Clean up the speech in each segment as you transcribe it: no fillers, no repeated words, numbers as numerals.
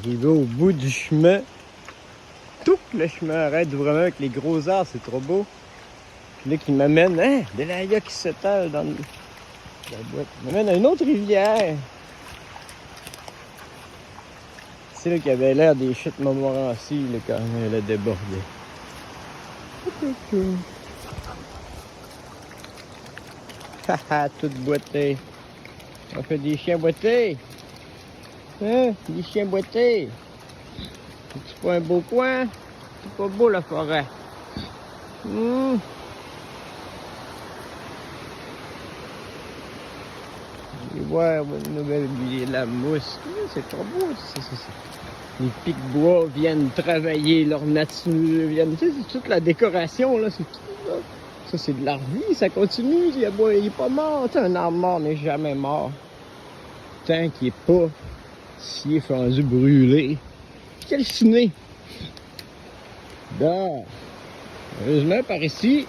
Arrivé au bout du chemin. Tout le chemin arrête vraiment avec les gros arbres, c'est trop beau. Puis là, qui m'amène, Delaya qui s'étale dans la boîte. Il m'amène à une autre rivière. C'est là qu'il avait l'air des chutes Montmorency, là, quand elle a débordé. Haha, toute boitée. On fait des chiens boités. Hein? Des chiens boités. C'est pas un beau coin? C'est pas beau la forêt. Je vais voir une nouvelle la mousse. C'est trop beau. Les pics-bois viennent travailler leur nature. C'est toute la décoration, là. C'est tout, là. Ça, c'est de la vie, ça continue. Il est pas mort. Un arbre mort n'est jamais mort. Tant qu'il n'est pas scié, fendu, brûlé. Calciné. Donc, heureusement, par ici,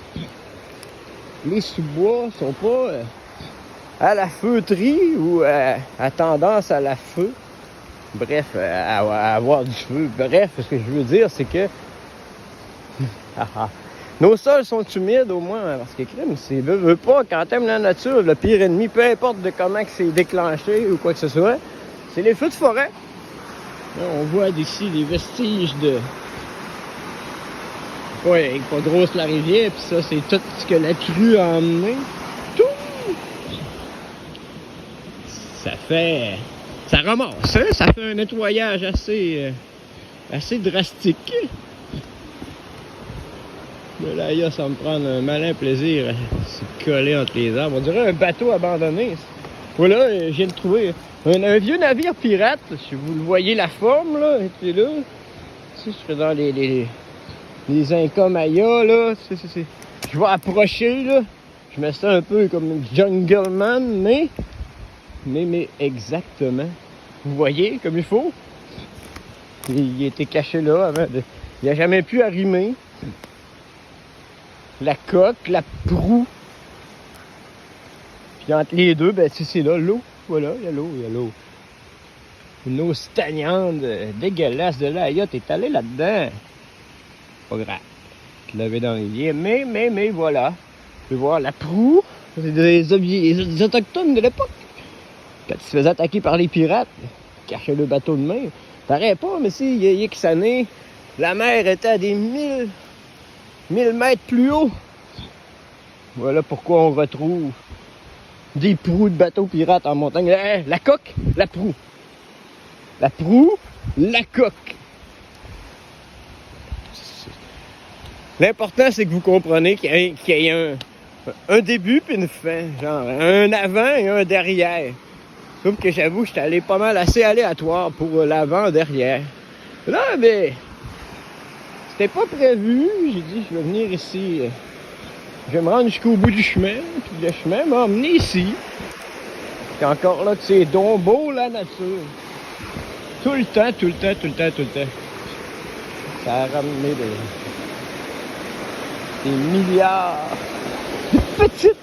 les sous-bois sont pas à la feuterie ou à tendance à la feu. Bref, à avoir du feu. Bref, ce que je veux dire, c'est que nos sols sont humides au moins, parce que crème, c'est veut pas, quand t'aimes la nature, le pire ennemi, peu importe de comment que c'est déclenché ou quoi que ce soit, c'est les feux de forêt. Là, on voit d'ici les vestiges de... Ouais, pas grosse la rivière, puis ça, c'est tout ce que la crue a emmené. Tout! Ça ramasse, hein? Ça fait un nettoyage assez drastique. Là, il ça me prendre un malin plaisir à se coller entre les arbres. On dirait un bateau abandonné. Voilà, je viens de trouver un vieux navire pirate. Si vous le voyez la forme, là, c'est là. Je serais dans les Incas Mayas, là. Je vais approcher, là. Je me sens un peu comme Jungleman, mais exactement. Vous voyez, comme il faut. Il était caché là avant de... Il n'a jamais pu arrimer. La coque, la proue. Puis entre les deux, ben c'est là, l'eau. Voilà, il y a l'eau. Une eau stagnante, dégueulasse de là. Aïe, t'es allé là-dedans. Pas grave. Tu l'avais dans les rivière. Mais voilà. Tu peux voir la proue. C'est des autochtones de l'époque. Quand ils se faisaient attaquer par les pirates, ils cachaient le bateau de main. Paraît pas, mais si, il y a X années, la mer était à des 1000 mètres plus haut. Voilà pourquoi on retrouve des proues de bateaux pirates en montagne. La coque, la proue. La proue, la coque. L'important, c'est que vous comprenez qu'il y a un début puis une fin. Genre, un avant et un derrière. Sauf que j'avoue que j'étais allé pas mal assez aléatoire pour l'avant, derrière. Là, mais... C'était pas prévu. J'ai dit, je vais venir ici. Je vais me rendre jusqu'au bout du chemin. Puis le chemin m'a emmené ici. Puis encore là, c'est donc beau, la nature. Tout le temps. Ça a ramené des milliards de petites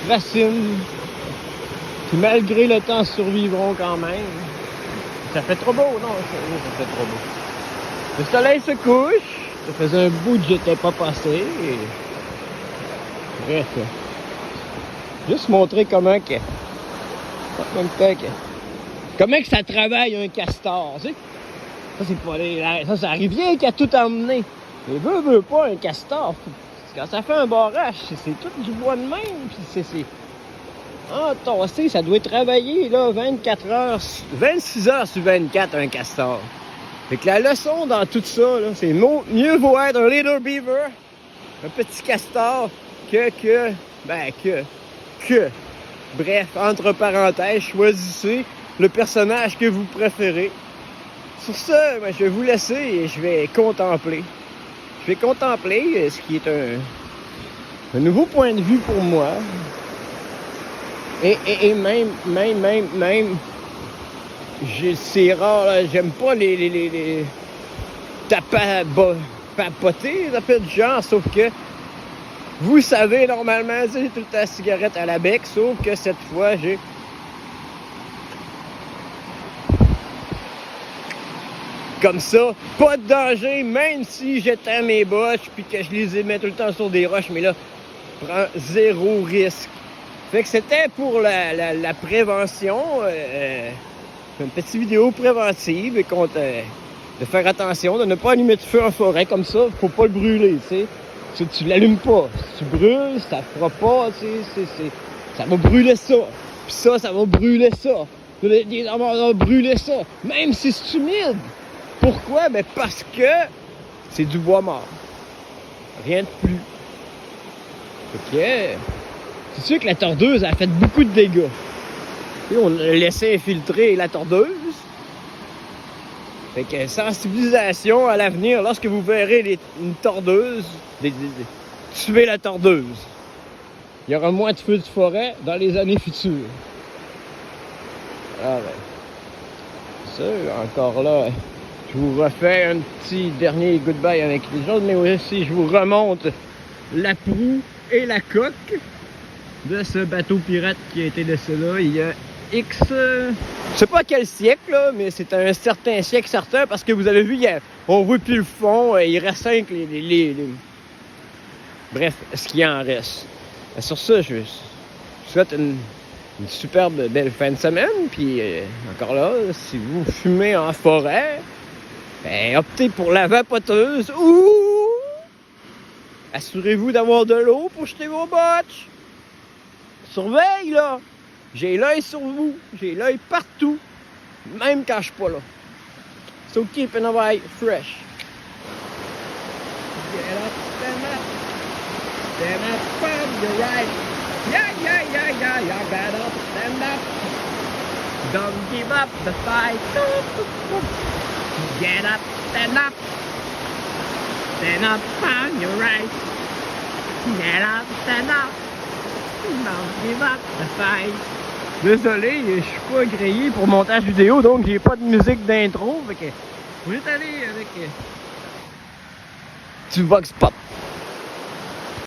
racines qui, malgré le temps, survivront quand même. Ça fait trop beau, non? Ça fait trop beau. Le soleil se couche. Ça faisait un bout que j'étais pas passé. Bref. Juste montrer comment que... Comment que ça travaille un castor, tu sais? Ça, c'est pas ça, c'est la rivière qui a tout emmené. Mais veut pas un castor. Quand ça fait un barrage, c'est tout du bois de même. Puis c'est entassé, ça doit travailler, là, 26 heures sur 24, un castor. Fait que la leçon dans tout ça, là, c'est mieux vaut être un little beaver, un petit castor, que. Bref, entre parenthèses, choisissez le personnage que vous préférez. Sur ça, ben, je vais vous laisser et je vais contempler. Je vais contempler ce qui est un nouveau point de vue pour moi. Et même, c'est rare, là, j'aime pas les papoter, ça fait du genre, sauf que vous savez, normalement, j'ai tout le temps la cigarette à la bec, sauf que cette fois, j'ai comme ça, pas de danger, même si j'éteins mes bottes puis que je les mets tout le temps sur des roches, mais là, je prends zéro risque. Fait que c'était pour la prévention, une petite vidéo préventive contre de faire attention, de ne pas allumer de feu en forêt comme ça, faut pas le brûler, tu sais. Si tu l'allumes pas, si tu brûles, ça fera pas, tu sais, ça va brûler ça. Puis ça va brûler ça. Les arbres vont brûler ça, même si c'est humide. Pourquoi? Ben parce que c'est du bois mort. Rien de plus. Fait que, c'est sûr que la tordeuse a fait beaucoup de dégâts. Et on a laissé infiltrer la tordeuse. Fait que sensibilisation à l'avenir, lorsque vous verrez une tordeuse, tuez la tordeuse. Il y aura moins de feux de forêt dans les années futures. Ah ben, ça, encore là, je vous refais un petit dernier goodbye avec les autres, mais aussi je vous remonte la proue et la coque de ce bateau pirate qui a été laissé là il y a X... je sais pas quel siècle, là, mais c'est un certain siècle certain, parce que vous avez vu, on voit plus le fond, il reste bref, ce qu'il en reste. Et sur ça, je souhaite une superbe belle fin de semaine, puis encore là, si vous fumez en forêt, ben, optez pour la vapoteuse ou assurez-vous d'avoir de l'eau pour jeter vos botches. Surveille, là! J'ai l'œil sur vous, j'ai l'œil partout, même quand je suis pas là. So keep an eye fresh. Get up, stand up from your right. Yeah, get up, stand up. Don't give up the fight. Get up, stand up. Stand up from your right. Get up, stand up. Don't give up the fight. Désolé, je suis pas grillé pour montage vidéo, donc j'ai pas de musique d'intro. Fait que on est allé avec du Vox Pop.